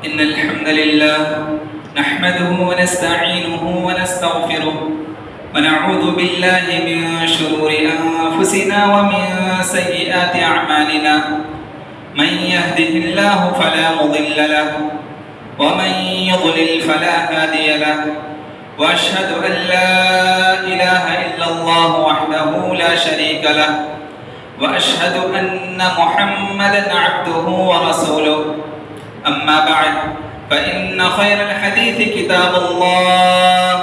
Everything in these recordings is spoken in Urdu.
إن الحمد لله نحمده ونستعينه ونستغفره ونعوذ بالله من شرور أنفسنا ومن سيئات أعمالنا. من يهده الله فلا مضل له ومن يضلل فلا هادي له. وأشهد أن لا إله إلا الله وحده لا شريك له. وأشهد أن محمدًا عبده ورسوله. أما بعد فإن خير الحديث كتاب الله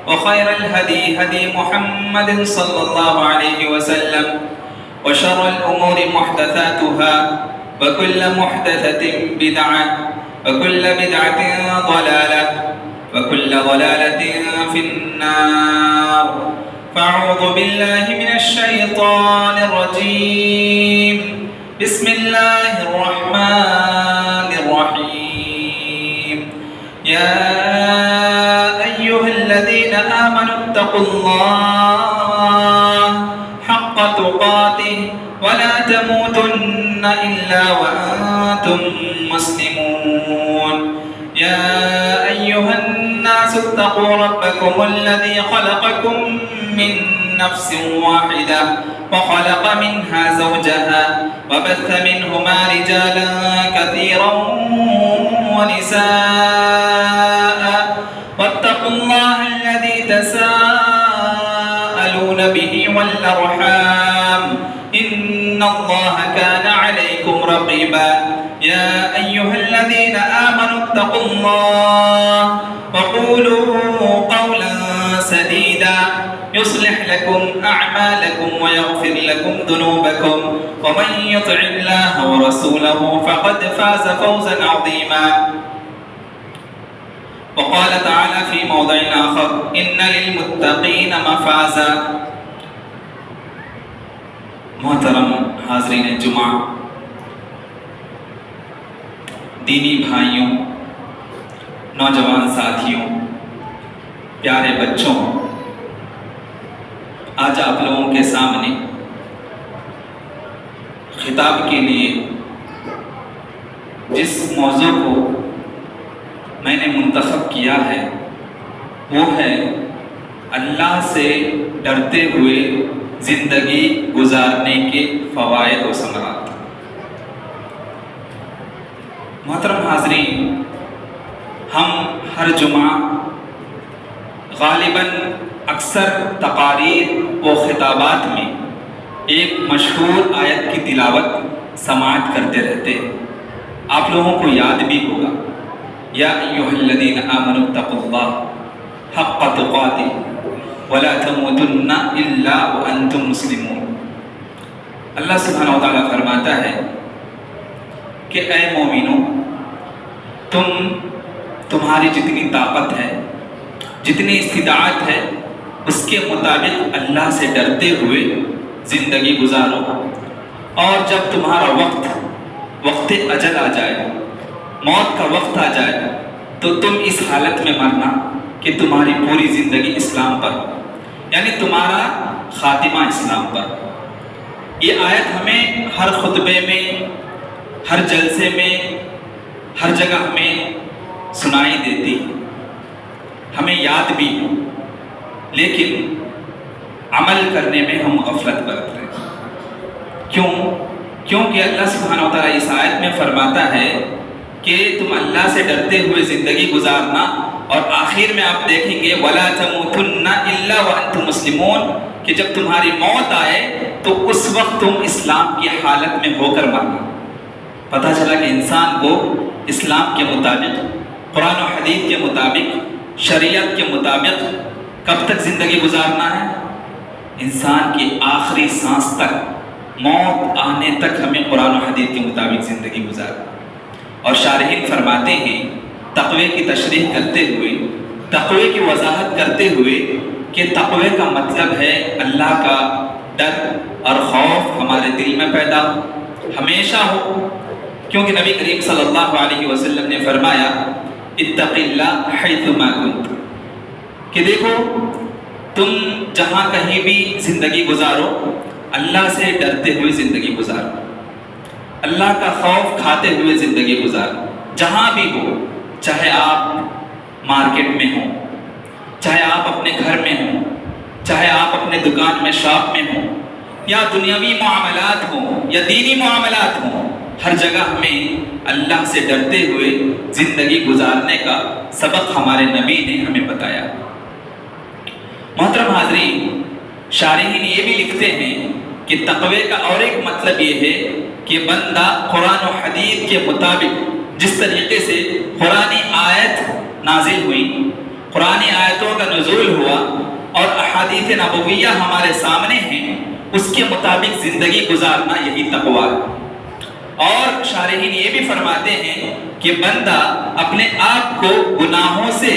وخير الهدي هدي محمد صلى الله عليه وسلم وشر الأمور محدثاتها وكل محدثة بدعة وكل بدعة ضلالة وكل ضلالة في النار. فأعوذ بالله من الشيطان الرجيم. بسم الله الرحمن الرحيم. يا أيها الذين آمنوا اتقوا الله حق تقاته ولا تموتن إلا وأنتم مسلمون. يا أيها الناس اتقوا ربكم الذي خلقكم من نفس واحدة وخلق منها زوجها وبث منهما رجالا كثيرا ونساء واتقوا الله الذي تساءلون به والأرحام إن الله كان عليكم رقيبا. يا أيها الذين آمنوا اتقوا الله وقولوا قولا سديدا يصلح لكم أعمالكم ويغفر لكم ذنوبكم ومن يطع الله ورسوله فقد فاز فوزا عظيما. وقال تعالى في موضع آخر إن للمتقين مفازا. محترم حاضرین جمعہ، دینی بھائیوں، نوجوان ساتھیوں، پیارے بچوں، آج آپ لوگوں کے سامنے خطاب کے لیے جس موضوع کو میں نے منتخب کیا ہے وہ ہے اللہ سے ڈرتے ہوئے زندگی گزارنے کے فوائد و ثمرات. محترم حاضرین، ہم ہر جمعہ غالباً اکثر تقاریر و خطابات میں ایک مشہور آیت کی تلاوت سماعت کرتے رہتے ہیں. آپ لوگوں کو یاد بھی ہوگا، یا ایھا الذین آمنوا اتقوا اللہ حق تقاتہ ولا تموتن الا وانتم مسلمون. اللہ سبحانہ و تعالیٰ فرماتا ہے کہ اے مومنو، تمہاری جتنی طاقت ہے، جتنی استطاعت ہے، اس کے مطابق اللہ سے ڈرتے ہوئے زندگی گزارو، اور جب تمہارا وقت اجل آ جائے، موت کا وقت آ جائے، تو تم اس حالت میں مرنا کہ تمہاری پوری زندگی اسلام پر ہو، یعنی تمہارا خاتمہ اسلام پر. یہ آیت ہمیں ہر خطبے میں، ہر جلسے میں، ہر جگہ ہمیں سنائی دیتی، ہمیں یاد بھی ہو، لیکن عمل کرنے میں ہم غفلت برت رہے ہیں. کیونکہ اللہ سبحانہ و تعالیٰ اس آیت میں فرماتا ہے کہ تم اللہ سے ڈرتے ہوئے زندگی گزارنا، اور آخر میں آپ دیکھیں گے وَلَا تَمُوتُنَّ إِلَّا وَأَنْتُمْ مُسْلِمُونَ، کہ جب تمہاری موت آئے تو اس وقت تم اسلام کی حالت میں ہو کر مرنا. پتہ چلا کہ انسان کو اسلام کے مطابق، قرآن و حدیث کے مطابق، شریعت کے مطابق کب تک زندگی گزارنا ہے؟ انسان کی آخری سانس تک، موت آنے تک ہمیں قرآن و حدیث کے مطابق زندگی گزارنا. اور شارحین فرماتے ہیں تقوی کی تشریح کرتے ہوئے، تقوی کی وضاحت کرتے ہوئے، کہ تقوی کا مطلب ہے اللہ کا ڈر اور خوف ہمارے دل میں پیدا ہمیشہ ہو. کیونکہ نبی کریم صلی اللہ علیہ وسلم نے فرمایا اتق اللہ حیثما کنت، کہ دیکھو تم جہاں کہیں بھی زندگی گزارو اللہ سے ڈرتے ہوئے زندگی گزارو، اللہ کا خوف کھاتے ہوئے زندگی گزارو. جہاں بھی ہو، چاہے آپ مارکیٹ میں ہوں، چاہے آپ اپنے گھر میں ہوں، چاہے آپ اپنے دکان میں شاپ میں ہوں، یا دنیاوی معاملات ہوں یا دینی معاملات ہوں، ہر جگہ ہمیں اللہ سے ڈرتے ہوئے زندگی گزارنے کا سبق ہمارے نبی نے ہمیں بتایا۔ محترم حاضرین، شارحین یہ بھی لکھتے ہیں کہ تقوی کا اور ایک مطلب یہ ہے کہ بندہ قرآن و حدیث کے مطابق جس طریقے سے قرآنی آیت نازل ہوئی، قرآنی آیتوں کا نزول ہوا اور احادیث نبویہ ہمارے سامنے ہیں، اس کے مطابق زندگی گزارنا یہی تقوی ہے۔ اور شارحین یہ بھی فرماتے ہیں کہ بندہ اپنے آپ کو گناہوں سے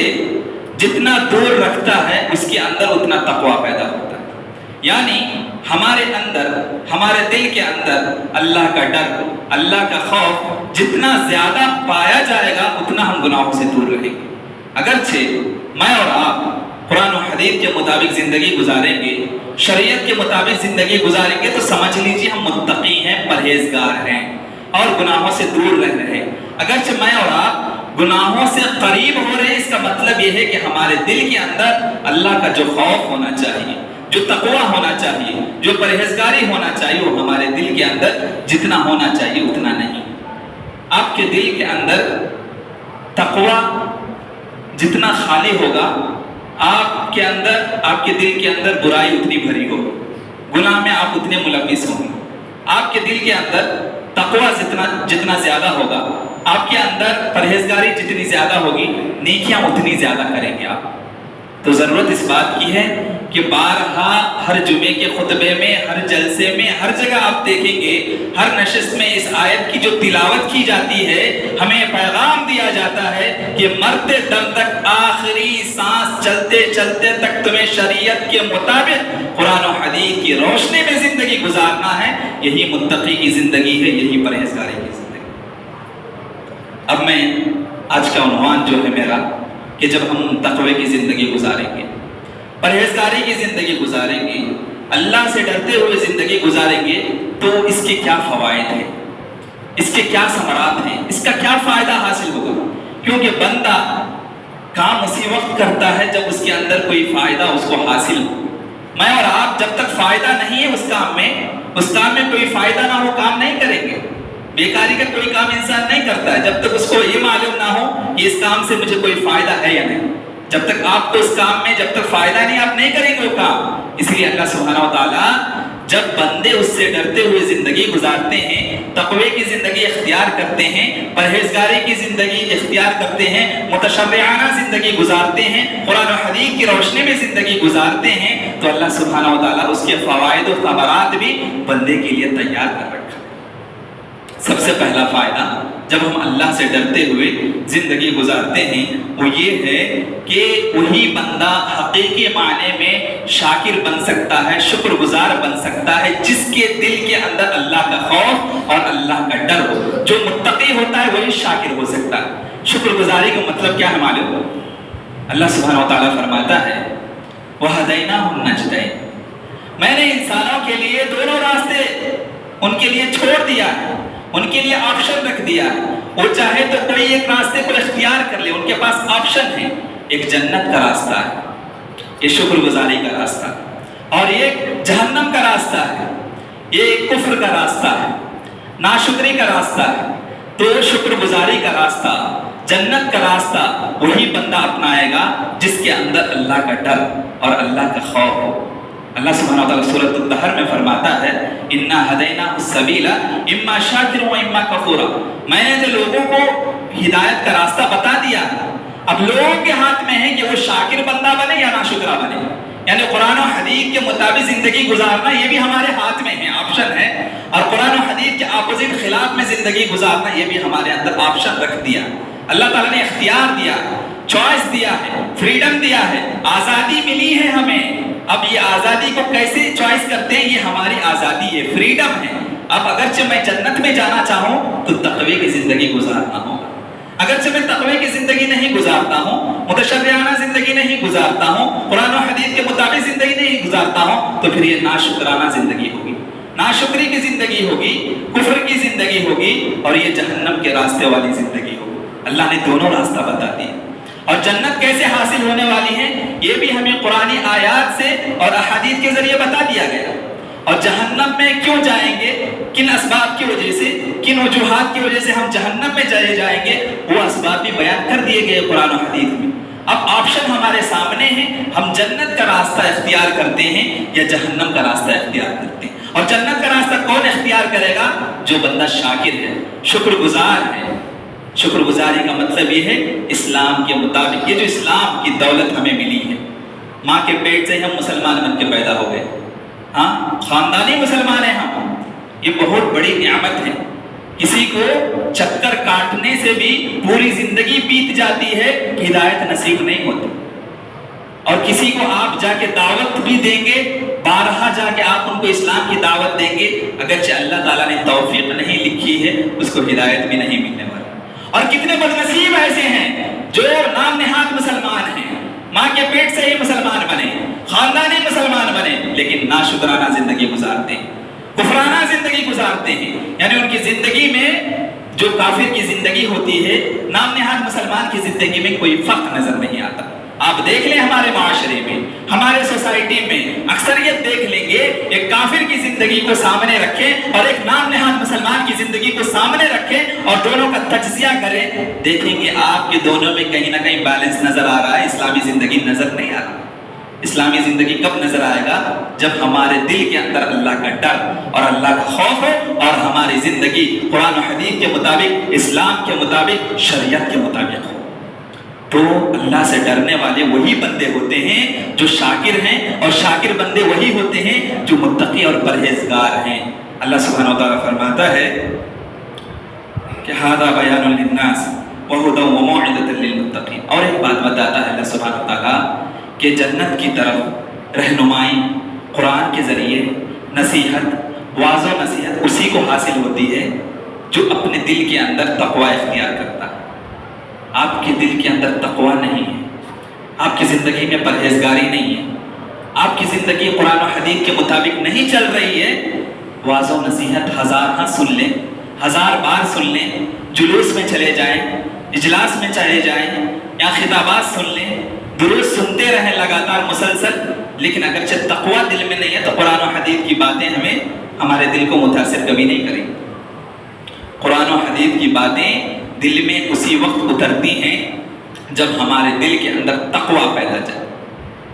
جتنا دور رکھتا ہے اس کے اندر اتنا تقوی پیدا ہوتا ہے، یعنی ہمارے اندر، ہمارے دل کے اندر اللہ کا ڈر، اللہ کا خوف جتنا زیادہ پایا جائے گا اتنا ہم گناہوں سے دور رہیں گے۔ اگرچہ میں اور آپ قرآن و حدیث کے مطابق زندگی گزاریں گے، شریعت کے مطابق زندگی گزاریں گے تو سمجھ لیجیے ہم متقی ہیں، پرہیزگار ہیں اور گناہوں سے دور رہ رہے ہیں۔ اگرچہ میں اور آپ گناہوں سے قریب ہو رہے ہیں، اس کا مطلب یہ ہے کہ ہمارے دل کے اندر اللہ کا جو خوف ہونا چاہیے، جو تقوی ہونا چاہیے، جو پرہیزگاری ہونا چاہیے، وہ ہمارے دل کے اندر جتنا ہونا چاہیے اتنا نہیں۔ آپ کے دل کے اندر تقوی جتنا خالی ہوگا، آپ کے اندر، آپ کے دل کے اندر برائی اتنی بھری ہوگی، گناہ میں آپ اتنے ملوث ہوں گے۔ آپ کے دل کے اندر تقوی جتنا زیادہ ہوگا، آپ کے اندر پرہیزگاری جتنی زیادہ ہوگی، نیکیاں اتنی زیادہ کریں گے آپ۔ تو ضرورت اس بات کی ہے کہ بارہا ہر جمعے کے خطبے میں، ہر جلسے میں، ہر جگہ آپ دیکھیں گے، ہر نشست میں اس آیت کی جو تلاوت کی جاتی ہے، ہمیں پیغام دیا جاتا ہے کہ مرتے دم تک، آخری سانس چلتے چلتے تک تمہیں شریعت کے مطابق قرآن و حدیث کی روشنی میں زندگی گزارنا ہے۔ یہی متقی کی زندگی ہے، یہی پرہیزگاری کی زندگی۔ اب میں آج کا عنوان جو ہے میرا کہ جب ہم تقوی کی زندگی گزاریں گے، پرہیزگاری کی زندگی گزاریں گے، اللہ سے ڈرتے ہوئے زندگی گزاریں گے تو اس کے کیا فوائد ہیں، اس کے کیا ثمرات ہیں، اس کا کیا فائدہ حاصل ہوگا؟ کیونکہ بندہ کام اسی وقت کرتا ہے جب اس کے اندر کوئی فائدہ اس کو حاصل ہو۔ میں اور آپ جب تک فائدہ نہیں ہے اس کام میں کوئی فائدہ نہ ہو کام نہیں کریں گے۔ بیکاری کا کوئی کام انسان نہیں کرتا ہے جب تک اس کو یہ معلوم نہ ہو کہ اس کام سے مجھے کوئی فائدہ ہے یا نہیں۔ جب تک آپ کو اس کام میں جب تک فائدہ نہیں، آپ نہیں کریں گے وہ کام۔ اس لیے اللہ سبحانہ و تعالیٰ جب بندے اس سے ڈرتے ہوئے زندگی گزارتے ہیں، تقوی کی زندگی اختیار کرتے ہیں، پرہیزگاری کی زندگی اختیار کرتے ہیں، متشرعانہ زندگی گزارتے ہیں، قرآن و حدیث کی روشنی میں زندگی گزارتے ہیں، تو اللہ سبحانہ و تعالیٰ اس کے فوائد و ثمرات بھی بندے کے لیے تیار کر رکھا ہے۔ سب سے پہلا فائدہ جب ہم اللہ سے ڈرتے ہوئے زندگی گزارتے ہیں وہ یہ ہے کہ وہی بندہ حقیقی معنی میں شاکر بن سکتا ہے، شکر گزار بن سکتا ہے، جس کے دل کے اندر اللہ کا خوف اور اللہ کا ڈر ہو۔ جو متقی ہوتا ہے وہی شاکر ہو سکتا ہے۔ شکر گزاری کا مطلب کیا ہے معلوم ہو؟ اللہ سبحانہ و تعالیٰ فرماتا ہے وَهَدَيْنَاهُ النَّجْدَيْنِ، میں نے انسانوں کے لیے دونوں راستے ان کے لیے چھوڑ دیا ہے، ان کے لیے آپشن رکھ دیا ہے۔ وہ چاہے تو کوئی ایک راستے کو اختیار کر لے، ان کے پاس آپشن ہے۔ ایک جنت کا راستہ ہے، یہ شکر گزاری کا راستہ، اور ایک جہنم کا راستہ ہے، یہ کفر کا راستہ ہے، ناشکری کا راستہ ہے۔ تو شکر گزاری کا راستہ، جنت کا راستہ وہی بندہ اپنائے گا جس کے اندر اللہ کا ڈر اور اللہ کا خوف ہو۔ اللہ سبحانہ وتعالی سورۃ الدہر میں فرماتا ہے اِنَّا هَدَيْنَاهُ السَّبِيلَ إِمَّا شَاكِرًا وَإِمَّا كَفُورًا، میں نے جو لوگوں کو ہدایت کا راستہ بتا دیا، اب لوگوں کے ہاتھ میں ہے کہ وہ شاکر بندہ بنے یا ناشکرا بنے۔ یعنی قرآن و حدیث کے مطابق زندگی گزارنا یہ بھی ہمارے ہاتھ میں ہے، آپشن ہے، اور قرآن و حدیث کے اپوزٹ خلاف میں زندگی گزارنا یہ بھی ہمارے اندر آپشن رکھ دیا۔ اللہ تعالیٰ نے اختیار دیا، چوائس دیا ہے، فریڈم دیا ہے، آزادی ملی ہے ہمیں۔ اب یہ آزادی کو کیسے چوائس کرتے ہیں، یہ ہماری آزادی ہے، فریڈم ہے۔ اب اگرچہ میں جنت میں جانا چاہوں تو تقوی کی زندگی گزارنا ہوگا، اگرچہ میں تقوی کی زندگی نہیں گزارتا ہوں، متشرعانہ زندگی نہیں گزارتا ہوں، قرآن و حدیث کے مطابق زندگی نہیں گزارتا ہوں، تو پھر یہ ناشکرانہ زندگی ہوگی، ناشکری کی زندگی ہوگی، کفر کی زندگی ہوگی، اور یہ جہنم کے راستے والی زندگی ہوگی۔ اللہ نے دونوں راستہ بتا دیا. اور جنت کیسے حاصل ہونے والی ہے یہ بھی ہمیں قرآنی آیات سے اور احادیث کے ذریعے بتا دیا گیا. اور جہنم میں کیوں جائیں گے، کن اسباب کی وجہ سے، کن وجوہات کی وجہ سے ہم جہنم میں چلے جائیں گے، وہ اسباب بھی بیان کر دیے گئے قرآن و حدیث میں. اب آپشن ہمارے سامنے ہے، ہم جنت کا راستہ اختیار کرتے ہیں یا جہنم کا راستہ اختیار کرتے ہیں. اور جنت کا راستہ کون اختیار کرے گا؟ جو بندہ شاکر ہے، شکر گزار ہے. شکر گزاری کا مطلب یہ ہے اسلام کے مطابق، یہ جو اسلام کی دولت ہمیں ملی ہے، ماں کے پیٹ سے ہم مسلمان بن کے پیدا ہو گئے، ہاں خاندانی مسلمان ہیں ہم، یہ بہت بڑی نعمت ہے. کسی کو چکر کاٹنے سے بھی پوری زندگی بیت جاتی ہے، ہدایت نصیب نہیں ہوتی. اور کسی کو آپ جا کے دعوت بھی دیں گے، بارہا جا کے آپ ان کو اسلام کی دعوت دیں گے، اگرچہ اللہ تعالیٰ نے توفیق نہیں لکھی ہے اس کو ہدایت بھی نہیں ملنے والی. اور کتنے بدنصیب ایسے ہیں جو نام نہاد مسلمان ہیں، ماں کے پیٹ سے ہی مسلمان بنے، خاندانی مسلمان بنے، لیکن ناشکرانہ زندگی گزارتے ہیں، کفرانہ زندگی گزارتے ہیں. یعنی ان کی زندگی میں جو کافر کی زندگی ہوتی ہے، نام نہاد مسلمان کی زندگی میں کوئی فرق نظر نہیں آتا. آپ دیکھ لیں ہمارے معاشرے میں، ہمارے سوسائٹی میں اکثریت دیکھ لیں گے، ایک کافر کی زندگی کو سامنے رکھیں اور ایک نام نہاد مسلمان کی زندگی کو سامنے رکھیں اور دونوں کا تجزیہ کریں، دیکھیں گے آپ کے دونوں میں کہیں نہ کہیں بیلنس نظر آ رہا ہے، اسلامی زندگی نظر نہیں آ رہا. اسلامی زندگی کب نظر آئے گا؟ جب ہمارے دل کے اندر اللہ کا ڈر اور اللہ کا خوف ہو اور ہماری زندگی قرآن و حدیث کے مطابق، اسلام کے مطابق، شریعت کے مطابق ہو. تو اللہ سے ڈرنے والے وہی بندے ہوتے ہیں جو شاکر ہیں، اور شاکر بندے وہی ہوتے ہیں جو متقی اور پرہیزگار ہیں. اللہ سبحانہ و تعالیٰ فرماتا ہے کہ ھذا بیان للناس وہدی وموعظۃ للمتقین. اور ایک بات بتاتا ہے اللہ سبحانہ و تعالیٰ کہ جنت کی طرف رہنمائی قرآن کے ذریعے، نصیحت، واعظ و نصیحت اسی کو حاصل ہوتی ہے جو اپنے دل کے اندر تقوی اختیار کرتا ہے. آپ کے دل کے اندر تقوی نہیں ہے، آپ کی زندگی میں پرہیزگاری نہیں ہے، آپ کی زندگی قرآن و حدیث کے مطابق نہیں چل رہی ہے، واعظ و نصیحت ہزار سن لیں، 1000 بار سن لیں، جلوس میں چلے جائیں، اجلاس میں چلے جائیں یا خطابات سن لیں، دروس سنتے رہیں لگاتار مسلسل، لیکن اگرچہ تقوی دل میں نہیں ہے تو قرآن و حدیث کی باتیں ہمارے دل کو متاثر کبھی نہیں کریں. قرآن و حدیث کی باتیں دل میں اسی وقت اترتی ہیں جب ہمارے دل کے اندر تقوی پیدا جائے.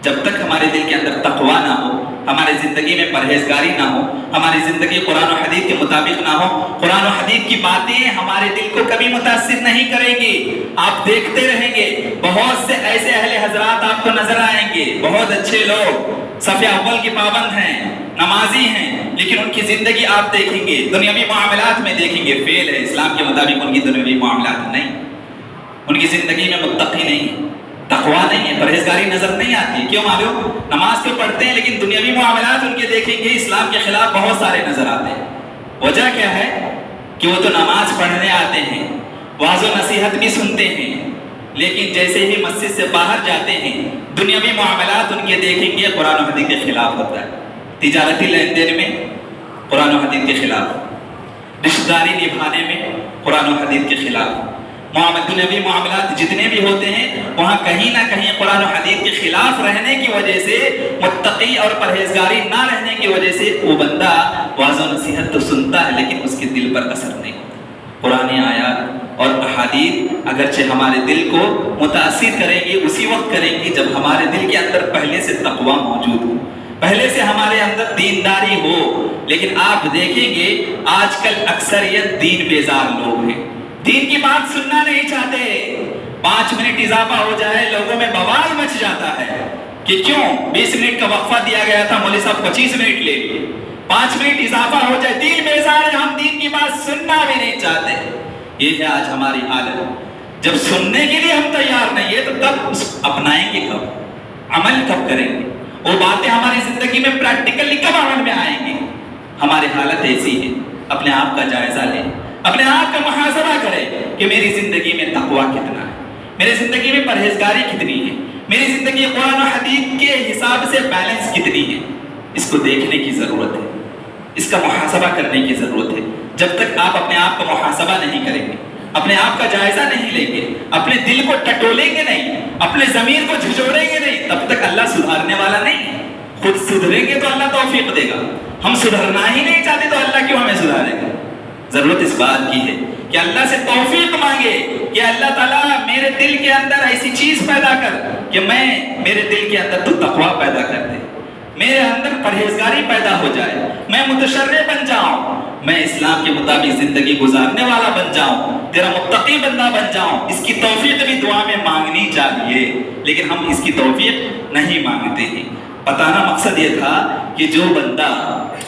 جب تک ہمارے دل کے اندر تقوی نہ ہو، ہماری زندگی میں پرہیزگاری نہ ہو، ہماری زندگی قرآن و حدیث کے مطابق نہ ہو، قرآن و حدیث کی باتیں ہمارے دل کو کبھی متاثر نہیں کریں گی. آپ دیکھتے رہیں گے بہت سے ایسے اہل حضرات آپ کو نظر آئیں گے، بہت اچھے لوگ، صف اول کے پابند ہیں، نمازی ہیں، لیکن ان کی زندگی آپ دیکھیں گے دنیاوی معاملات میں دیکھیں گے فیل ہے. اسلام کے مطابق ان کی دنیاوی معاملات نہیں، ان کی زندگی میں متقی نہیں، تقوی نہیں ہے، پرہیزگاری نظر نہیں آتی. کیوں معلوم؟ نماز تو پڑھتے ہیں لیکن دنیاوی معاملات ان کے دیکھیں گے اسلام کے خلاف بہت سارے نظر آتے ہیں. وجہ کیا ہے؟ کہ وہ تو نماز پڑھنے آتے ہیں، واعظ و نصیحت بھی سنتے ہیں، لیکن جیسے ہی مسجد سے باہر جاتے ہیں دنیاوی معاملات ان کے دیکھیں گے قرآن و حدیث کے خلاف ہوتا ہے. تجارتی لین دین میں قرآن و حدیث کے خلاف، رشتہ داری نبھانے میں قرآن و حدیث کے خلاف، دنیاوی معاملات جتنے بھی ہوتے ہیں وہاں کہیں نہ کہیں قرآن و حدیث کے خلاف رہنے کی وجہ سے، متقی اور پرہیزگاری نہ رہنے کی وجہ سے وہ بندہ واعظ و نصیحت تو سنتا ہے لیکن اس کے دل پر اثر نہیں ہوتا. قرآن آیات اور احادیث اگرچہ ہمارے دل کو متاثر کریں گی، اسی وقت کریں گی جب ہمارے دل کے اندر پہلے سے تقوی موجود ہو، پہلے سے ہمارے اندر دینداری ہو. لیکن آپ دیکھیں گے آج کل اکثریت دین بیزار لوگ ہیں، دین کی بات سننا نہیں چاہتے. 5 منٹ اضافہ ہو جائے لوگوں میں بوال مچ جاتا ہے کہ کیوں 20 منٹ کا وقفہ دیا گیا تھا، مولوی صاحب 25 منٹ لے لیے. 5 منٹ اضافہ ہو جائے، دین بیزار ہے، ہم دین کی بات سننا بھی نہیں چاہتے. یہ ہے آج ہماری حالت. جب سننے کے لیے ہم تیار نہیں ہے تو تب اپنائیں گے کب؟ عمل کب کریں گے؟ وہ باتیں ہماری زندگی میں پریکٹیکلی کب عمل میں آئیں گی؟ ہماری حالت ایسی ہے. اپنے آپ کا جائزہ لیں، اپنے آپ کا محاسبہ کریں کہ میری زندگی میں تقوی کتنا ہے، میری زندگی میں پرہیزگاری کتنی ہے، میری زندگی قرآن و حدیث کے حساب سے بیلنس کتنی ہے. اس کو دیکھنے کی ضرورت ہے، اس کا محاسبہ کرنے کی ضرورت ہے. جب تک آپ اپنے آپ کا محاسبہ نہیں کریں گے، اپنے آپ کا جائزہ نہیں لیں گے، اپنے دل کو ٹٹولیں گے نہیں، اپنے ضمیر کو جھنجھوڑیں گے نہیں، تب تک اللہ سدھارنے والا نہیں ہے۔ خود سدھریں گے تو اللہ توفیق دے گا، ہم سدھرنا ہی نہیں چاہتے تو اللہ کیوں ہمیں سدھارے گا؟ ضرورت اس بات کی ہے کہ اللہ سے توفیق مانگے کہ اللہ تعالیٰ میرے دل کے اندر ایسی چیز پیدا کر کہ میرے دل کے اندر تو تقویٰ پیدا کر دے، میرے اندر پرہیزگاری پیدا ہو جائے، میں متشرع بن جاؤں، میں اسلام کے مطابق زندگی گزارنے والا بن جاؤں، تیرا متقی بندہ بن جاؤں۔ اس کی توفیق بھی دعا میں مانگنی چاہیے، لیکن ہم اس کی توفیق نہیں مانگتے ہیں۔ بتانا مقصد یہ تھا کہ جو بندہ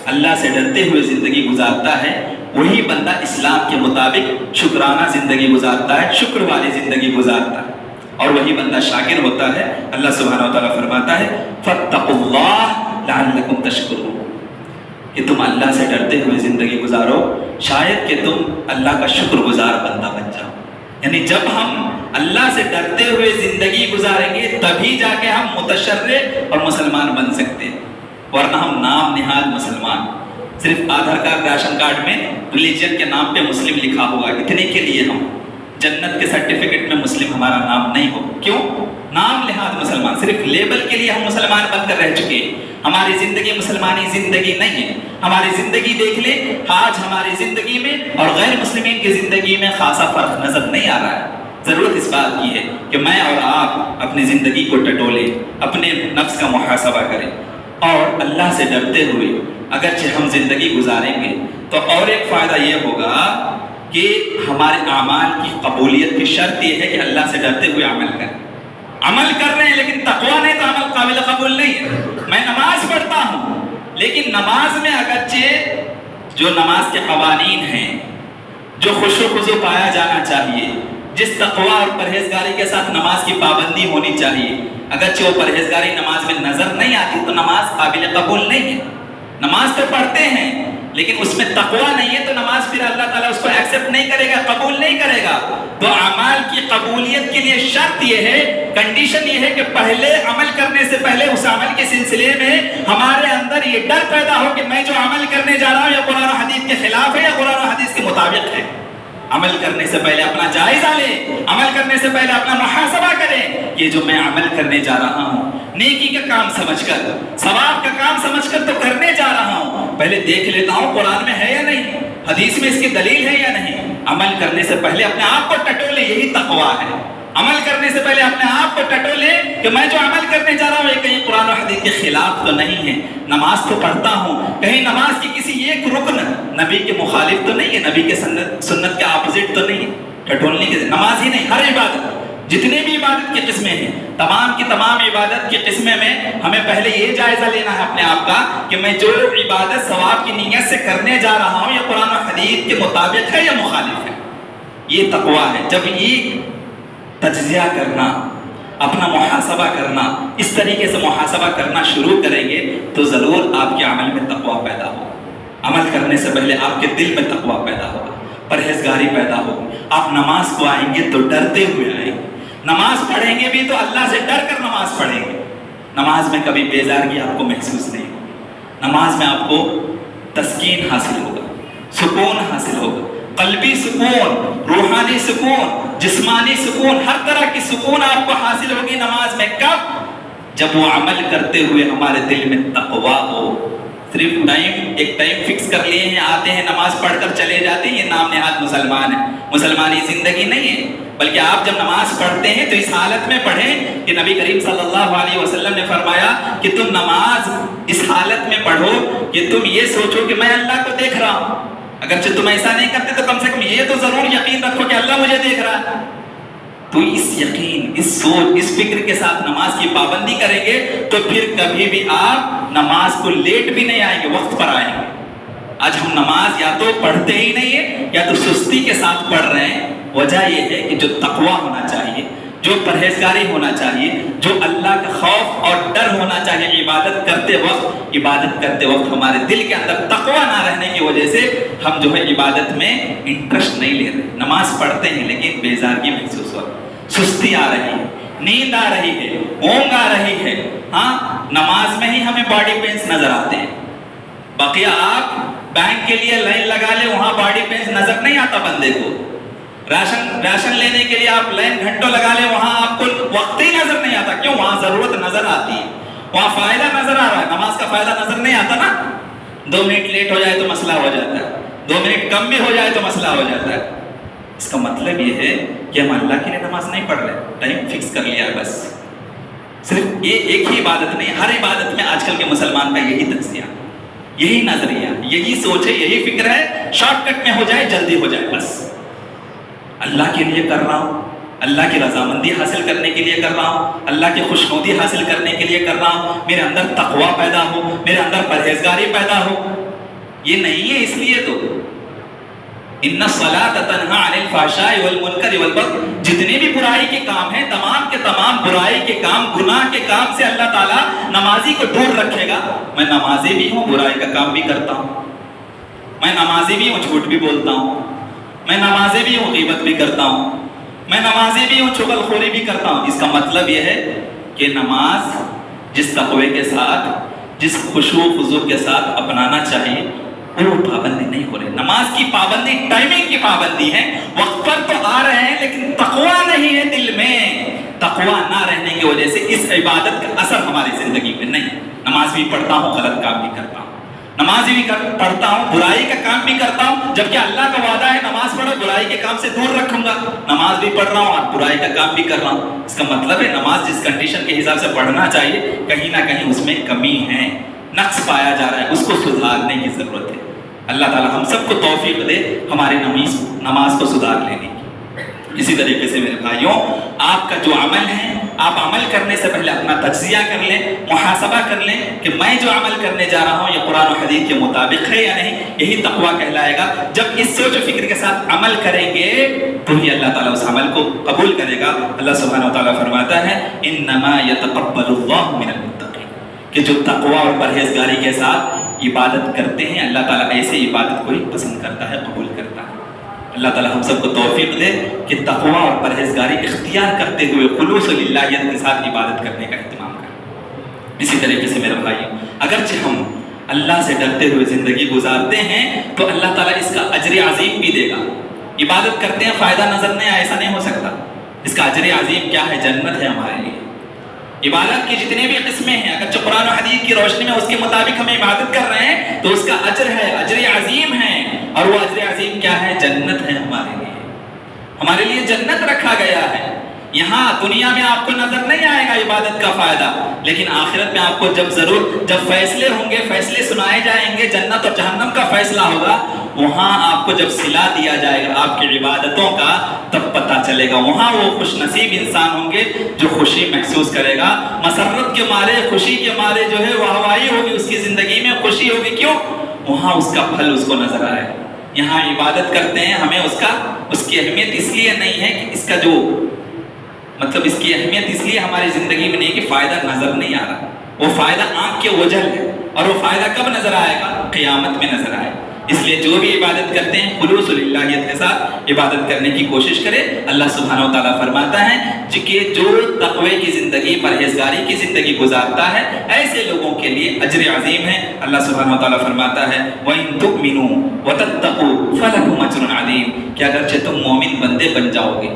اللہ سے ڈرتے ہوئے زندگی گزارتا ہے وہی بندہ اسلام کے مطابق شکرانہ زندگی گزارتا ہے، شکر والی زندگی گزارتا ہے، اور وہی بندہ شاکر ہوتا ہے۔ اللہ سبحانہ وتعالیٰ فرماتا ہے فَاتَّقُوا اللَّهَ لَعَلَّكُمْ تَشْكُرُونَ کہ تم اللہ سے ڈرتے ہوئے زندگی گزارو، شاید کہ تم اللہ کا شکر گزار بندہ بن جاؤ۔ یعنی جب ہم اللہ سے ڈرتے ہوئے زندگی گزاریں گے تبھی جا کے ہم متشرع اور مسلمان بن سکتے ہیں، ورنہ ہم نام نہاد مسلمان، صرف آدھار کارڈ راشن کارڈ میں ریلیجن کے نام پہ مسلم لکھا ہوا، اتنے کے لیے ہم جنت کے سرٹیفکیٹ میں مسلم ہمارا نام نہیں ہو۔ کیوں؟ نام لحاظ مسلمان، صرف لیبل کے لیے ہم مسلمان بن کر رہ چکے ہیں۔ ہماری زندگی مسلمانی زندگی نہیں ہے۔ ہماری زندگی دیکھ لیں، آج ہماری زندگی میں اور غیر مسلمین کی زندگی میں خاصا فرق نظر نہیں آ رہا ہے۔ ضرورت اس بات کی ہے کہ میں اور آپ اپنی زندگی کو ٹٹولیں، اپنے نفس کا محاسبہ کریں، اور اللہ سے ڈرتے ہوئے اگرچہ ہم زندگی گزاریں گے تو اور ایک فائدہ یہ ہوگا کہ ہمارے اعمال کی قبولیت کی شرط یہ ہے کہ اللہ سے ڈرتے ہوئے عمل کریں۔ عمل کر رہے ہیں لیکن تقویٰ نہیں تو عمل قابل قبول نہیں ہے۔ میں نماز پڑھتا ہوں لیکن نماز میں اگرچہ جو نماز کے قوانین ہیں، جو خشوع و خضوع پایا جانا چاہیے، جس تقویٰ اور پرہیزگاری کے ساتھ نماز کی پابندی ہونی چاہیے، اگرچہ وہ پرہیزگاری نماز میں نظر نہیں آتی تو نماز قابل قبول نہیں ہے۔ نماز تو پڑھتے ہیں لیکن اس میں تقویٰ نہیں ہے تو نماز پھر اللہ تعالیٰ اس کو ایکسیپٹ نہیں کرے گا، قبول نہیں کرے گا۔ تو اعمال کی قبولیت کے لیے شرط یہ ہے، کنڈیشن یہ ہے کہ پہلے عمل کرنے سے پہلے اس عمل کے سلسلے میں ہمارے اندر یہ ڈر پیدا ہو کہ میں جو عمل کرنے جا رہا ہوں یہ قرآن و حدیث کے خلاف ہے یا قرآن و حدیث کے مطابق ہے۔ عمل کرنے سے پہلے اپنا جائزہ لیں، عمل کرنے سے پہلے اپنا محاسبہ کریں، یہ جو میں عمل کرنے جا رہا ہوں نیکی کا کام سمجھ کر، ثواب کا کام سمجھ کر تو کرنے جا رہا ہوں، پہلے دیکھ لیتا ہوں قرآن میں ہے یا نہیں، حدیث میں اس کی دلیل ہے یا نہیں۔ عمل کرنے سے پہلے اپنے آپ کو ٹٹولے، یہی تقویٰ ہے۔ عمل کرنے سے پہلے اپنے آپ کو ٹٹولے کہ میں جو عمل کرنے جا رہا ہوں یہ کہیں قرآن و حدیث کے خلاف تو نہیں ہے۔ نماز تو پڑھتا ہوں، کہیں نماز کی کسی ایک رکن نبی کے مخالف تو نہیں ہے، نبی کے سنت کے اپوزٹ تو نہیں ہے۔ ٹٹولنے کی نماز ہی نہیں، ہر عبادت، جتنے بھی عبادت کی قسمیں ہیں، تمام کی تمام عبادت کی قسمیں میں ہمیں پہلے یہ جائزہ لینا ہے اپنے آپ کا کہ میں جو عبادت ثواب کی نیت سے کرنے جا رہا ہوں یہ قرآن و حدیث کے مطابق ہے یا مخالف ہے۔ یہ تقویٰ ہے۔ جب یہ تجزیہ کرنا، اپنا محاسبہ کرنا، اس طریقے سے محاسبہ کرنا شروع کریں گے تو ضرور آپ کے عمل میں تقویٰ پیدا ہوگا۔ عمل کرنے سے پہلے آپ کے دل میں تقویٰ پیدا ہوگا، پرہیزگاری پیدا ہوگی۔ آپ نماز کو آئیں گے تو ڈرتے ہوئے آئیں گے، نماز پڑھیں گے بھی تو اللہ سے ڈر کر نماز پڑھیں گے۔ نماز میں کبھی بیزارگی آپ کو محسوس نہیں ہوگی، نماز میں آپ کو تسکین حاصل ہوگا، سکون حاصل ہوگا، قلبی سکون، روحانی سکون، جسمانی سکون، ہر طرح کی سکون آپ کو حاصل ہوگی نماز میں۔ کب؟ جب وہ عمل کرتے ہوئے ہمارے دل میں تقویٰ ہو۔ صرف ایک ٹائم فکس کر لیے ہیں، آتے ہیں نماز پڑھ کر چلے جاتے ہیں، یہ نام نہاد مسلمان ہے، مسلمانی زندگی نہیں ہے۔ بلکہ آپ جب نماز پڑھتے ہیں تو اس حالت میں پڑھیں کہ نبی کریم صلی اللہ علیہ وسلم نے فرمایا کہ تم نماز اس حالت میں پڑھو کہ تم یہ سوچو کہ میں اللہ کو دیکھ رہا ہوں۔ اگرچہ تم ایسا نہیں کرتے تو کم سے کم یہ تو ضرور یقین رکھو کہ اللہ مجھے دیکھ رہا ہے۔ تو اس یقین، اس سوچ، اس فکر کے ساتھ نماز کی پابندی کریں گے تو پھر کبھی بھی آپ نماز کو لیٹ بھی نہیں آئیں گے، وقت پر آئیں گے۔ آج ہم نماز یا تو پڑھتے ہی نہیں ہیں یا تو سستی کے ساتھ پڑھ رہے ہیں۔ وجہ یہ ہے کہ جو تقویٰ ہونا چاہیے، جو پرہیزگاری ہونا چاہیے، جو اللہ کا خوف اور ڈر ہونا چاہیے عبادت کرتے وقت ہمارے دل کے اندر تقویٰ نہ رہنے کی وجہ سے ہم جو ہے عبادت میں انٹرسٹ نہیں لے رہے۔ نماز پڑھتے ہیں لیکن بیزارگی محسوس ہو رہی ہے، سستی آ رہی ہے، نیند آ رہی ہے، اونگ آ رہی ہے۔ ہاں، نماز میں ہی ہمیں باڈی پینس نظر آتے ہیں، باقی آپ بینک کے لیے لائن لگا لیں، وہاں باڈی پینس نظر نہیں آتا بندے کو۔ راشن لینے کے لیے آپ لائن گھنٹوں لگا لیں، وہاں آپ کو وقت ہی نظر نہیں آتا. کیوں؟ وہاں ضرورت نظر آتی ہے، وہاں فائدہ نظر آ رہا ہے. نماز کا فائدہ نظر نہیں آتا نا. 2 منٹ لیٹ ہو جائے تو مسئلہ ہو جاتا ہے، 2 منٹ کم بھی ہو جائے تو مسئلہ ہو جاتا ہے. اس کا مطلب یہ ہے کہ ہم اللہ کے لیے نماز نہیں پڑھ رہے، ٹائم فکس کر لیا بس. صرف یہ ایک ہی عبادت نہیں، ہر عبادت میں آج کل کے مسلمان کا یہی تجزیہ، یہی نظریہ، یہی سوچ ہے، یہی فکر ہے، شارٹ کٹ میں ہو جائے، جلدی ہو جائے بس. اللہ کے لیے کر رہا ہوں، اللہ کی رضامندی حاصل کرنے کے لیے کر رہا ہوں، اللہ کی خوشنودی حاصل کرنے کے لیے کر رہا ہوں، میرے اندر تقویٰ پیدا ہو، میرے اندر پرہیزگاری پیدا ہو. یہ نہیں ہے اس لیے تو ان الصلاۃ تنہی عن الفحشاء والمنکر والبغی، جتنے بھی برائی کے کام ہیں، تمام کے تمام برائی کے کام، گناہ کے کام سے اللہ تعالیٰ نمازی کو دور رکھے گا. میں نمازی بھی ہوں، برائی کا کام بھی کرتا ہوں. میں نمازی بھی ہوں، جھوٹ بھی بولتا ہوں. میں نمازی بھی ہوں، غیبت بھی کرتا ہوں. میں نمازی بھی ہوں، چغل خوری بھی کرتا ہوں. اس کا مطلب یہ ہے کہ نماز جس تقوی کے ساتھ، جس خشوع و خضوع کے ساتھ اپنانا چاہیے، وہ پابندی نہیں ہو رہی. نماز کی پابندی ٹائمنگ کی پابندی ہے، وقت پر تو آ رہے ہیں لیکن تقویٰ نہیں ہے دل میں. تقویٰ نہ رہنے کی وجہ سے اس عبادت کا اثر ہماری زندگی میں نہیں. نماز بھی پڑھتا ہوں، غلط کام بھی کرتا ہوں. نماز بھی پڑھتا ہوں، برائی کا کام بھی کرتا ہوں، جبکہ اللہ کا وعدہ ہے نماز پڑھو برائی کے کام سے دور رکھوں گا. نماز بھی پڑھ رہا ہوں اور برائی کا کام بھی کر رہا ہوں. اس کا مطلب ہے نماز جس کنڈیشن کے حساب سے پڑھنا چاہیے، کہیں نہ کہیں اس میں کمی ہے، نقص پایا جا رہا ہے، اس کو سدھارنے کی ضرورت ہے. اللہ تعالی ہم سب کو توفیق دے ہماری نماز کو سدھار لینے کی. اسی طریقے سے میرے بھائیوں، آپ کا جو عمل ہے، آپ عمل کرنے سے پہلے اپنا تجزیہ کر لیں، محاسبہ کر لیں کہ میں جو عمل کرنے جا رہا ہوں یہ قرآن و حدیث کے مطابق ہے یا نہیں. یہی تقویٰ کہلائے گا. جب اس سوچ و فکر کے ساتھ عمل کریں گے تو ہی اللہ تعالیٰ اس عمل کو قبول کرے گا. اللہ سبحانہ و تعالیٰ فرماتا ہے انما یتقبل اللہ من المتقین، کہ جو تقویٰ اور پرہیزگاری کے ساتھ عبادت کرتے ہیں، اللہ تعالیٰ ایسے عبادت کو ہی پسند کرتا ہے، قبول کرتا ہے. اللہ تعالیٰ ہم سب کو توفیق دے کہ تقویٰ اور پرہیزگاری اختیار کرتے ہوئے خلوص للہیت کے ساتھ عبادت کرنے کا اہتمام کریں. اسی طریقے سے میرے بھائیوں، اگرچہ ہم اللہ سے ڈرتے ہوئے زندگی گزارتے ہیں تو اللہ تعالیٰ اس کا اجر عظیم بھی دے گا. عبادت کرتے ہیں، فائدہ نظر نہیں آیا، ایسا نہیں ہو سکتا. اس کا اجر عظیم کیا ہے؟ جنت ہے ہمارے لیے. عبادت کی جتنے بھی قسمیں ہیں، اگر قرآن و حدیث کی روشنی میں اس کے مطابق ہم عبادت کر رہے ہیں تو اس کا اجر ہے، اجر عظیم ہے. اور وہ اجر عظیم کیا ہے؟ جنت ہے ہمارے لیے. ہمارے لیے جنت رکھا گیا ہے. یہاں دنیا میں آپ کو نظر نہیں آئے گا عبادت کا فائدہ، لیکن آخرت میں آپ کو جب فیصلے ہوں گے، فیصلے سنائے جائیں گے، جنت اور جہنم کا فیصلہ ہوگا، وہاں آپ کو جب صلہ دیا جائے گا آپ کی عبادتوں کا، تب پتہ چلے گا. وہاں وہ خوش نصیب انسان ہوں گے جو خوشی محسوس کرے گا، مسرت کے مارے، خوشی کے مارے جو ہے واہوائی ہوگی، اس کی زندگی میں خوشی ہوگی. کیوں؟ وہاں اس کا پھل اس کو نظر آئے. یہاں عبادت کرتے ہیں، ہمیں اس کی اہمیت اس لیے نہیں ہے کہ اس کا جو مطلب اس کی اہمیت اس لیے ہماری زندگی میں نہیں کہ فائدہ نظر نہیں آ رہا. وہ فائدہ آنکھ کے اوجھل ہے، اور وہ فائدہ کب نظر آئے گا؟ قیامت میں نظر آئے. اس لیے جو بھی عبادت کرتے ہیں خلوص للہیت کے ساتھ عبادت کرنے کی کوشش کرے. اللہ سبحانہ و تعالیٰ فرماتا ہے کہ جو تقوی کی زندگی، پرہیزگاری کی زندگی گزارتا ہے، ایسے لوگوں کے لیے اجر عظیم ہے. اللہ سبحانہ و تعالیٰ فرماتا ہے وَإِن تُؤْمِنُوا وَتَتَّقُوا فَلَكُمْ أَجْرٌ عَظِيمٌ، کہ اگرچہ تم مومن بندے بن جاؤ گے،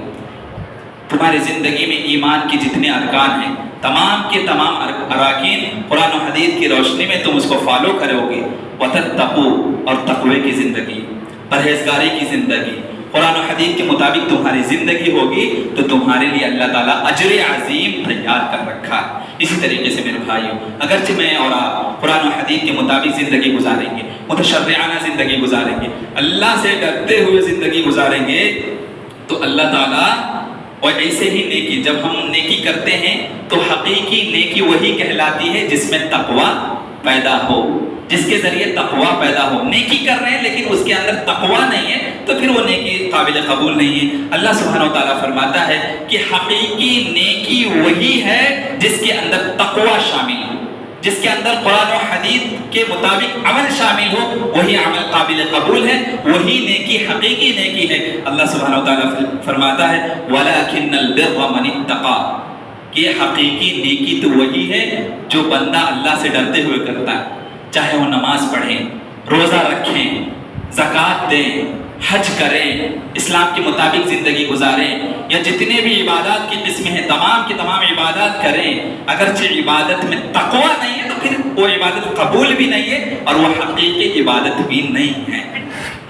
تمہاری زندگی میں ایمان کی جتنے ارکان ہیں، تمام کے تمام اراکین قرآن و حدیث کی روشنی میں تم اس کو فالو کرو گے. وَتَتَّقُوا، اور تقوی کی زندگی، پرہیزگاری کی زندگی، قرآن و حدیث کے مطابق تمہاری زندگی ہوگی تو تمہارے لیے اللہ تعالیٰ اجر عظیم تیار کر رکھا ہے. اسی طریقے سے میرے بھائیوں، اگرچہ میں اور آپ قرآن و حدیث کے مطابق زندگی گزاریں گے، متشرعانہ زندگی گزاریں گے، اللہ سے ڈرتے ہوئے زندگی گزاریں گے، تو اللہ تعالیٰ، اور ایسے ہی نیکی، جب ہم نیکی کرتے ہیں تو حقیقی نیکی وہی کہلاتی ہے جس میں تقویٰ پیدا ہو، جس کے ذریعے تقویٰ پیدا ہو. نیکی کر رہے ہیں لیکن اس کے اندر تقویٰ نہیں ہے تو پھر وہ نیکی قابل قبول نہیں ہے. اللہ سبحانہ و تعالیٰ فرماتا ہے کہ حقیقی نیکی وہی ہے جس کے اندر تقویٰ شامل ہو، جس کے اندر قرآن و حدیث کے مطابق عمل شامل ہو، وہی عمل قابل قبول ہے، وہی نیکی حقیقی نیکی ہے. اللہ سبحانہ و تعالیٰ فرماتا ہے وَلَكِنَّ الْبِرَّ مَنِ اتَّقَىٰ، کہ حقیقی نیکی تو وہی ہے جو بندہ اللہ سے ڈرتے ہوئے کرتا ہے، چاہے وہ نماز پڑھیں، روزہ رکھیں، زکوٰۃ دیں، حج کریں، اسلام کے مطابق زندگی گزاریں، یا جتنے بھی عبادات کی قسمیں ہیں تمام کی تمام عبادات کریں، اگرچہ عبادت میں تقویٰ نہیں ہے تو پھر وہ عبادت قبول بھی نہیں ہے اور وہ حقیقی عبادت بھی نہیں ہے۔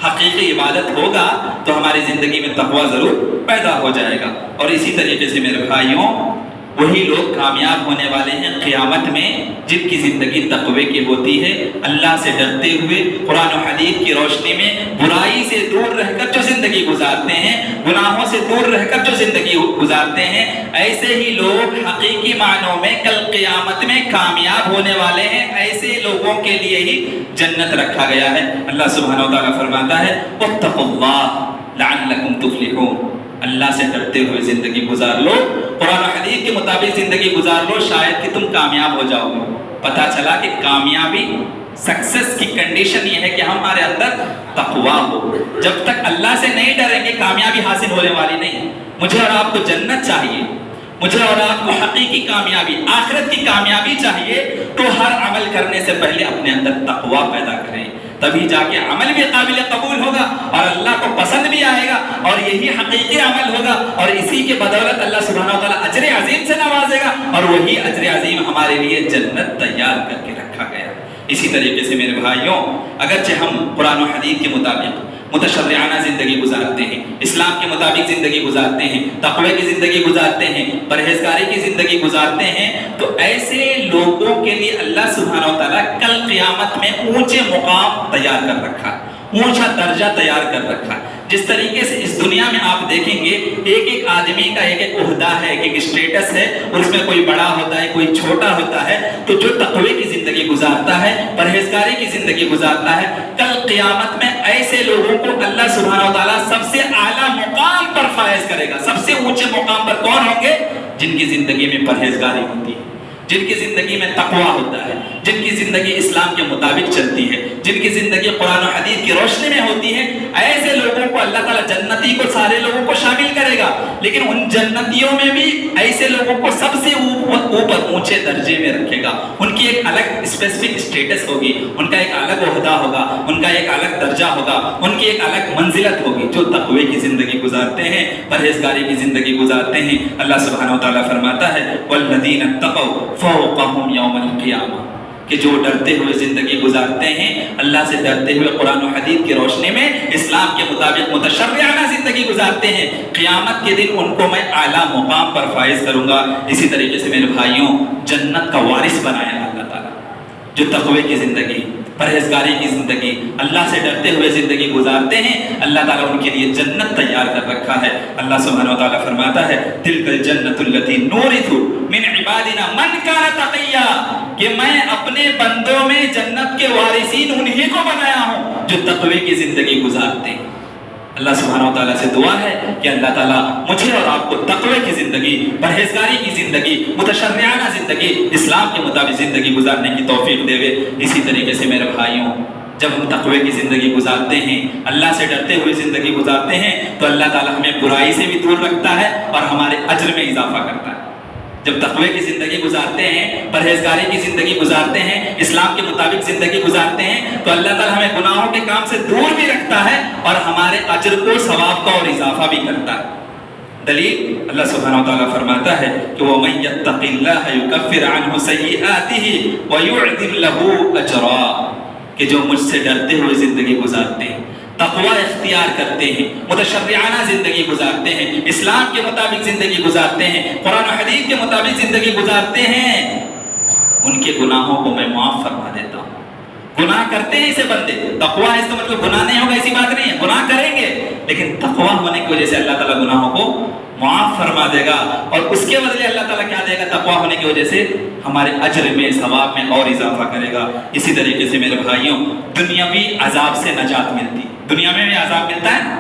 حقیقی عبادت ہوگا تو ہماری زندگی میں تقویٰ ضرور پیدا ہو جائے گا۔ اور اسی طریقے سے میرے بھائیوں، وہی لوگ کامیاب ہونے والے ہیں قیامت میں جن کی زندگی تقوی کی ہوتی ہے، اللہ سے ڈرتے ہوئے قرآن و حدیث کی روشنی میں برائی سے دور رہ کر جو زندگی گزارتے ہیں، گناہوں سے دور رہ کر جو زندگی گزارتے ہیں، ایسے ہی لوگ حقیقی معنوں میں کل قیامت میں کامیاب ہونے والے ہیں۔ ایسے لوگوں کے لیے ہی جنت رکھا گیا ہے۔ اللہ سبحانہ و تعالیٰ فرماتا ہے واتقوا اللہ لعلکم تفلحون، اللہ سے ڈرتے ہوئے زندگی گزار لو، قرآن و حدیث کے مطابق زندگی گزار لو، شاید کہ تم کامیاب ہو جاؤ گے۔ پتہ چلا کہ کامیابی، سکسس کی کنڈیشن یہ ہے کہ ہمارے اندر تقویٰ ہو۔ جب تک اللہ سے نہیں ڈریں گے کامیابی حاصل ہونے والی نہیں۔ مجھے اور آپ کو جنت چاہیے، مجھے اور آپ کو حقیقی کامیابی، آخرت کی کامیابی چاہیے، تو ہر عمل کرنے سے پہلے اپنے اندر تقویٰ پیدا کریں، تبھی جا کے عمل بھی قابل قبول ہوگا اور اللہ کو پسند بھی آئے گا، اور یہی حقیقی عمل ہوگا، اور اسی کے بدولت اللہ سبحانہ و تعالیٰ اجر عظیم سے نوازے گا، اور وہی اجر عظیم ہمارے لیے جنت تیار کر کے رکھا گیا۔ اسی طریقے سے میرے بھائیوں، اگرچہ ہم قرآن و حدیث کے مطابق متشرعانہ زندگی گزارتے ہیں، اسلام کے مطابق زندگی گزارتے ہیں، تقوی کی زندگی گزارتے ہیں، پرہیزگاری کی زندگی گزارتے ہیں، تو ایسے لوگوں کے لیے اللہ سبحانہ و تعالیٰ کل قیامت میں اونچے مقام تیار کر رکھا، اونچا درجہ تیار کر رکھا۔ جس طریقے سے اس دنیا میں آپ دیکھیں گے ایک ایک آدمی کا ایک ایک عہدہ ہے، ایک ایک اسٹیٹس ہے، اور اس میں کوئی بڑا ہوتا ہے، کوئی چھوٹا ہوتا ہے، تو جو تقوی کی زندگی گزارتا ہے، پرہیزگاری کی زندگی گزارتا ہے، کل قیامت میں ایسے لوگوں کو اللہ سبحانہ و تعالیٰ سب سے اعلیٰ مقام پر فائز کرے گا۔ سب سے اونچے مقام پر کون ہوں گے؟ جن کی زندگی میں پرہیزگاری ہوتی ہے، جن کی زندگی میں تقویٰ ہوتا ہے، جن کی زندگی اسلام کے مطابق چلتی ہے، جن کی زندگی قرآن و حدیث کی روشنی میں ہوتی ہے، ایسے لوگوں کو اللہ تعالیٰ جنتی کو سارے لوگوں کو شامل کرے گا، لیکن ان جنتیوں میں بھی ایسے لوگوں کو سب سے اوپر اونچے درجے میں رکھے گا۔ ان کی ایک الگ اسپیسیفک اسٹیٹس ہوگی، ان کا ایک الگ عہدہ ہوگا، ان کا ایک الگ درجہ ہوگا، ان کی ایک الگ منزلت ہوگی۔ جو تقوی کی زندگی گزارتے ہیں، پرہیزگاری کی زندگی گزارتے ہیں، اللہ سبحانہ و تعالیٰ فرماتا ہے والذین اتقوا فوقہم یوم القیامہ، کہ جو ڈرتے ہوئے زندگی گزارتے ہیں، اللہ سے ڈرتے ہوئے قرآن و حدیث کی روشنی میں اسلام کے مطابق متشرعانہ زندگی گزارتے ہیں، قیامت کے دن ان کو میں اعلیٰ مقام پر فائز کروں گا۔ اسی طریقے سے میرے بھائیوں، جنت کا وارث بنایا اللہ تعالیٰ۔ جو تقوی کی زندگی، پرہیزگاری کی زندگی، اللہ سے ڈرتے ہوئے زندگی گزارتے ہیں، اللہ تعالیٰ ان کے لیے جنت تیار کر رکھا ہے۔ اللہ سبحانہ و تعالیٰ فرماتا ہے تلک الجنت التی نورث من عبادنا من کان تقیا، کہ میں اپنے بندوں میں جنت کے وارثین انہی کو بنایا ہوں جو تقوی کی زندگی گزارتے ہیں۔ اللہ سبحانہ و تعالیٰ سے دعا ہے کہ اللہ تعالیٰ مجھے اور آپ کو تقوی کی زندگی، پرہیزگاری کی زندگی، متشرعانہ زندگی، اسلام کے مطابق زندگی گزارنے کی توفیق دے۔ اسی طریقے سے میرے بھائیوں، جب ہم تقوی کی زندگی گزارتے ہیں، اللہ سے ڈرتے ہوئے زندگی گزارتے ہیں، تو اللہ تعالیٰ ہمیں برائی سے بھی دور رکھتا ہے اور ہمارے اجر میں اضافہ کرتا ہے۔ جب تقوی کی زندگی گزارتے ہیں، پرہیزگاری کی زندگی گزارتے ہیں، اسلام کے مطابق زندگی گزارتے ہیں، تو اللہ تعالیٰ ہمیں گناہوں کے کام سے دور بھی رکھتا ہے اور ہمارے اجر کو، ثواب کا اور اضافہ بھی کرتا ہے۔ دلیل اللہ سبحانہ وتعالیٰ فرماتا ہے کہ وَمَن يَتَّقِ اللَّهَ يُكَفِّرْ عَنْهُ سَيِّئَاتِهِ وَيُعْظِمْ لَهُ أَجْرًا، کہ جو مجھ سے ڈرتے ہوئے زندگی گزارتے ہیں، تقوی اختیار کرتے ہیں، متشرعانہ زندگی گزارتے ہیں، اسلام کے مطابق زندگی گزارتے ہیں، قرآن و حدیث کے مطابق زندگی گزارتے ہیں، ان کے گناہوں کو میں معاف فرما دیتا ہوں۔ گناہ کرتے ہیں اسے بندے، تقوی ہے اس کا مطلب گناہ نہیں ہوگا ایسی بات نہیں ہے، گناہ کریں گے، لیکن تقوی ہونے کی وجہ سے اللہ تعالیٰ گناہوں کو معاف فرما دے گا، اور اس کے بدلے اللہ تعالیٰ کیا دے گا؟ تقوی ہونے کی وجہ سے ہمارے اجر میں، ثواب میں اور اضافہ کرے گا۔ اسی طریقے سے میرے بھائیوں، دنیاوی عذاب سے نجات ملتی، دنیا میں بھی عذاب ملتا ہے،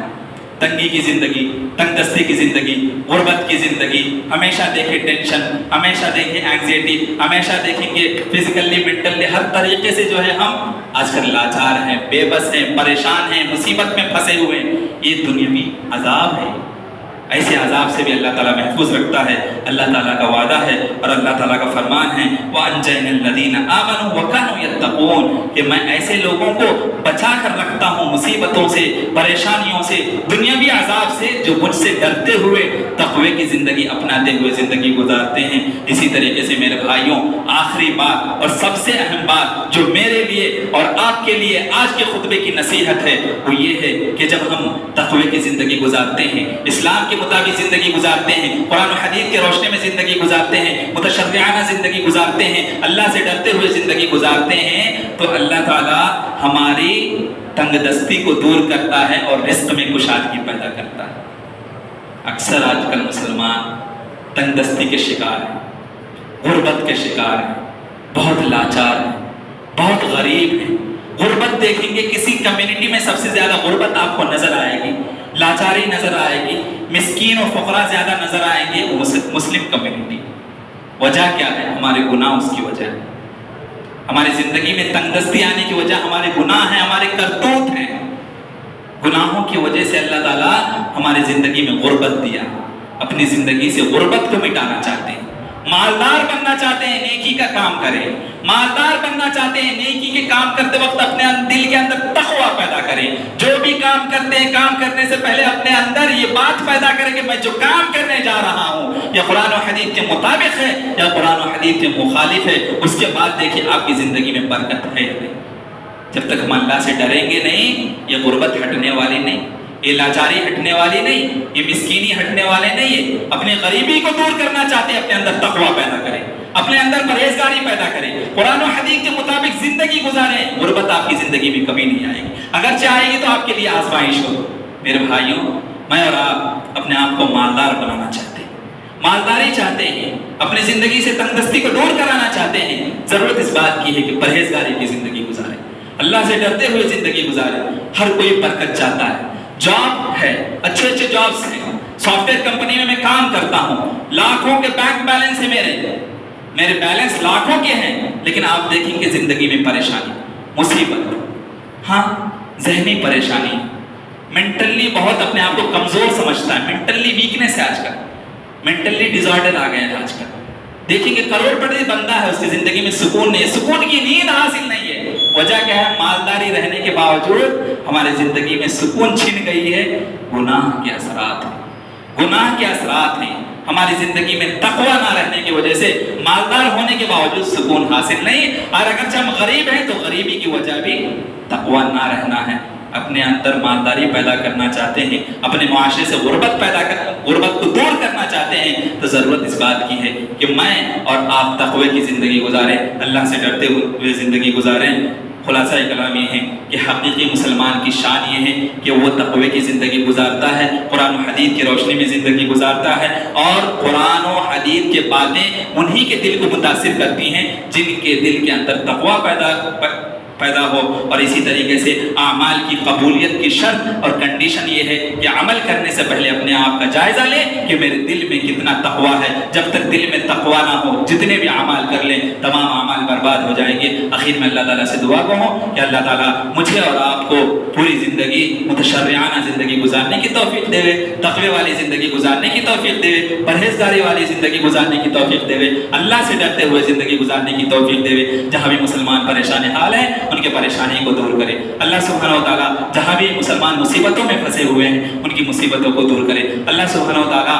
تنگی کی زندگی، تنگ دستی کی زندگی، غربت کی زندگی، ہمیشہ دیکھیں ٹینشن، ہمیشہ دیکھیں اینگزائٹی، ہمیشہ دیکھیں گے فزیکلی، مینٹلی، ہر طریقے سے جو ہے ہم آج کل لاچار ہیں، بے بس ہیں، پریشان ہیں، مصیبت میں پھنسے ہوئے ہیں۔ یہ دنیاوی عذاب ہے، ایسے عذاب سے بھی اللہ تعالیٰ محفوظ رکھتا ہے. اللہ تعالیٰ کا وعدہ ہے اور اللہ تعالیٰ کا فرمان ہے وَأَنْجَيْنَا الَّذِينَ آمَنُوا وَكَانُوا يَتَّقُونَ کہ میں ایسے لوگوں کو بچا کر رکھتا ہوں مصیبتوں سے، پریشانیوں سے، دنیاوی عذاب سے، جو مجھ سے ڈرتے ہوئے تقوی کی زندگی اپناتے ہوئے زندگی گزارتے ہیں. اسی طریقے سے میرے بھائیوں، آخری بات اور سب سے اہم بات جو میرے لیے اور آپ کے لیے آج کے خطبے کی نصیحت ہے وہ یہ ہے کہ جب ہم تقوی کی زندگی گزارتے ہیں، اسلام کے مطابق زندگی گزارتے ہیں، قرآن و حدیث کے روشنی میں زندگی گزارتے ہیں، متشرعانہ زندگی گزارتے ہیں، اللہ سے ڈرتے ہوئے زندگی گزارتے ہیں، تو اللہ تعالیٰ ہماری تنگ دستی کو دور کرتا ہے اور رزق میں کشادگی پیدا کرتا ہے. اکثر آج کل مسلمان تنگ دستی کے شکار ہیں، غربت کے شکار ہیں، بہت لاچار ہیں، بہت غریب ہیں. غربت دیکھیں گے کسی کمیونٹی میں سب سے زیادہ غربت آپ کو نظر آئے گی، لاچاری نظر آئے گی، مسکین و فقراء زیادہ نظر آئیں گے مسلم کمیونٹی. وجہ کیا ہے؟ ہمارے گناہ اس کی وجہ ہے. ہماری زندگی میں تنگ دستی آنے کی وجہ ہمارے گناہ ہیں، ہمارے کرتوت ہیں. گناہوں کی وجہ سے اللہ تعالیٰ ہماری زندگی میں غربت دیا. اپنی زندگی سے غربت کو مٹانا چاہتے ہیں. مالدار بننا چاہتے ہیں، نیکی کا کام کریں. مالدار بننا چاہتے ہیں، نیکی کے کام کرتے وقت اپنے دل کے اندر تقوی پیدا کریں. جو بھی کام کرتے ہیں، کام کرنے سے پہلے اپنے اندر یہ بات پیدا کریں کہ میں جو کام کرنے جا رہا ہوں یا قرآن و حدیث کے مطابق ہے یا قرآن و حدیث کے مخالف ہے. اس کے بعد دیکھیں آپ کی زندگی میں برکت ہے یا نہیں. جب تک ہم اللہ سے ڈریں گے نہیں، یہ غربت ہٹنے والی نہیں، یہ لاچاری ہٹنے والی نہیں، یہ مسکینی ہٹنے والے نہیں ہے. اپنی غریبی کو دور کرنا چاہتے ہیں، اپنے اندر تقوی پیدا کریں، اپنے اندر پرہیزگاری پیدا کریں، قرآن و حدیث کے مطابق زندگی گزاریں. غربت آپ کی زندگی میں کبھی نہیں آئے گی. اگرچہ آئے گی تو آپ کے لیے آزمائش ہو. میرے بھائیوں، میں اور آپ اپنے آپ کو مالدار بنانا چاہتے ہیں، مالداری چاہتے ہیں، اپنی زندگی سے تنگ دستی کو دور کرانا چاہتے ہیں. ضرورت اس بات کی ہے کہ پرہیزگاری کی زندگی گزاریں، اللہ سے ڈرتے ہوئے زندگی گزاریں. ہر کوئی برکت چاہتا ہے. جاب ہے، اچھے اچھے جابس ہیں. سافٹ ویئر کمپنی میں کام کرتا ہوں، لاکھوں کے بینک بیلنس ہے، میرے بیلنس لاکھوں کے ہیں، لیکن آپ دیکھیں کہ زندگی میں پریشانی، مصیبت، ہاں ذہنی پریشانی. مینٹلی بہت اپنے آپ کو کمزور سمجھتا ہے. مینٹلی ویکنس ہے آج کل، مینٹلی ڈیزارڈر آ گئے ہیں آج کل. دیکھیں کہ کروڑ پتی بندہ ہے، اس کی زندگی میں سکون نہیں ہے، سکون کی نیند حاصل نہیں ہے. وجہ کیا ہے؟ مالداری رہنے کے باوجود ہماری زندگی میں سکون چھن گئی ہے. گناہ کے اثرات ہیں، گناہ کے اثرات ہیں. ہماری زندگی میں تقوی نہ رہنے کی وجہ سے مالدار ہونے کے باوجود سکون حاصل نہیں. اور اگرچہ ہم غریب ہیں تو غریبی کی وجہ بھی تقوی نہ رہنا ہے. اپنے اندر مالداری پیدا کرنا چاہتے ہیں، اپنے معاشرے سے غربت کو دور کرنا چاہتے ہیں، تو ضرورت اس بات کی ہے کہ میں اور آپ تقوی کی زندگی گزاریں، اللہ سے ڈرتے ہوئے زندگی گزاریں. خلاصہ کلام یہ ہے کہ حقیقی مسلمان کی شان یہ ہے کہ وہ تقوی کی زندگی گزارتا ہے، قرآن و حدیث کی روشنی میں زندگی گزارتا ہے، اور قرآن و حدیث کے باتیں انہی کے دل کو متاثر کرتی ہیں جن کے دل کے اندر تقوی پیدا ہو. اور اسی طریقے سے اعمال کی قبولیت کی شرط اور کنڈیشن یہ ہے کہ عمل کرنے سے پہلے اپنے آپ کا جائزہ لیں کہ میرے دل میں کتنا تقوی ہے. جب تک دل میں تقوی نہ ہو، جتنے بھی اعمال کر لیں تمام اعمال برباد ہو جائیں گے. آخر میں اللہ تعالیٰ سے دعا کروں کہ اللہ تعالیٰ مجھے اور آپ کو پوری زندگی متشرعانہ زندگی گزارنے کی توفیق دے، تقوی والی زندگی گزارنے کی توفیق دے، پرہیزگاری والی زندگی گزارنے کی توفیق دے، اللہ سے ڈرتے ہوئے زندگی گزارنے کی توفیق دے. جہاں بھی مسلمان پریشان حال ہیں ان کے پریشانی کو دور کرے. اللہ سبحانہ و تعالیٰ جہاں بھی مسلمان مصیبتوں میں پھنسے ہوئے ہیں ان کی مصیبتوں کو دور کرے. اللہ سبحانہ و تعالیٰ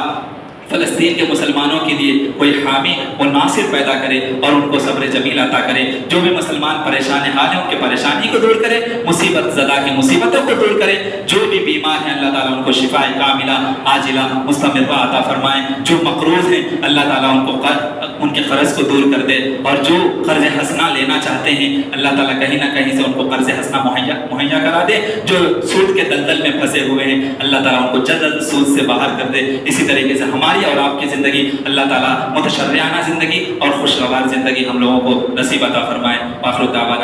فلسطین کے مسلمانوں کے لیے کوئی حامی و ناصر پیدا کرے اور ان کو صبر جمیل عطا کرے. جو بھی مسلمان پریشان حال ہیں ان کے پریشانی کو دور کرے، مصیبت زدہ کی مصیبتوں کو دور کرے. جو بھی بیمار ہیں اللہ تعالیٰ ان کو شفاء کاملہ عاجلہ مستمرہ عطا فرمائیں. جو مقروض ہیں اللہ تعالیٰ ان کے قرض کو دور کر دے، اور جو قرض حسنہ لینا چاہتے ہیں اللہ تعالیٰ کہیں نہ کہیں سے ان کو قرض حسنہ مہیا کرا دے. جو سود کے دلدل میں پھنسے ہوئے ہیں اللہ تعالیٰ ان کو جلد سود سے باہر کر دے. اسی طریقے سے ہماری اور آپ کی زندگی اللہ تعالیٰ متشرعانہ زندگی اور خوشگوار زندگی ہم لوگوں کو نصیب عطا فرمائے. آخر دعوانا